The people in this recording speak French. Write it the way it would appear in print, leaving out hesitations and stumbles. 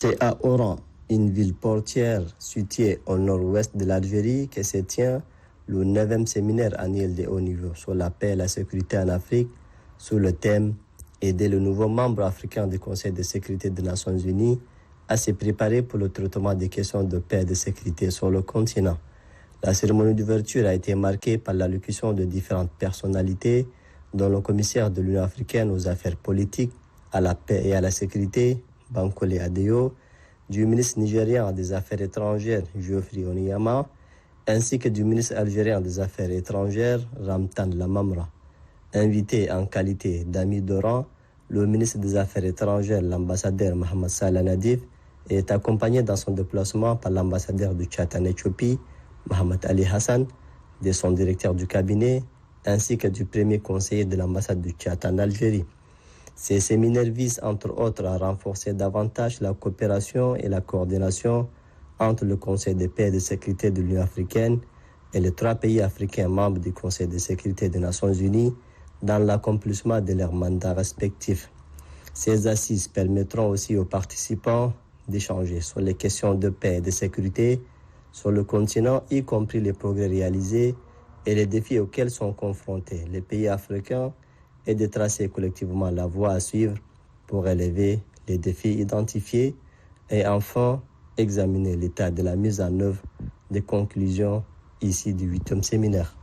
C'est à Oran, une ville portière située au nord-ouest de l'Algérie, que se tient le 9e séminaire annuel de haut niveau sur la paix et la sécurité en Afrique, sous le thème « Aider le nouveau membre africain du Conseil de sécurité des Nations Unies à se préparer pour le traitement des questions de paix et de sécurité sur le continent ». La cérémonie d'ouverture a été marquée par l'allocution de différentes personnalités, dont le commissaire de l'Union africaine aux affaires politiques, à la paix et à la sécurité, Bankole Adeyo, du ministre nigérien des Affaires étrangères, Geoffrey Oniyama, ainsi que du ministre algérien des Affaires étrangères, Ramtan Lamamra. Invité en qualité d'ami de rang, le ministre des Affaires étrangères, l'ambassadeur Mohamed Salah Nadif, est accompagné dans son déplacement par l'ambassadeur du Tchad en Éthiopie, Mohamed Ali Hassan, de son directeur du cabinet, ainsi que du premier conseiller de l'ambassade du Tchad en Algérie. Ces séminaires visent entre autres à renforcer davantage la coopération et la coordination entre le Conseil de paix et de sécurité de l'Union africaine et les 3 pays africains membres du Conseil de sécurité des Nations Unies dans l'accomplissement de leurs mandats respectifs. Ces assises permettront aussi aux participants d'échanger sur les questions de paix et de sécurité sur le continent, y compris les progrès réalisés et les défis auxquels sont confrontés les pays africains, et de tracer collectivement la voie à suivre pour relever les défis identifiés et enfin examiner l'état de la mise en œuvre des conclusions ici du 8e séminaire.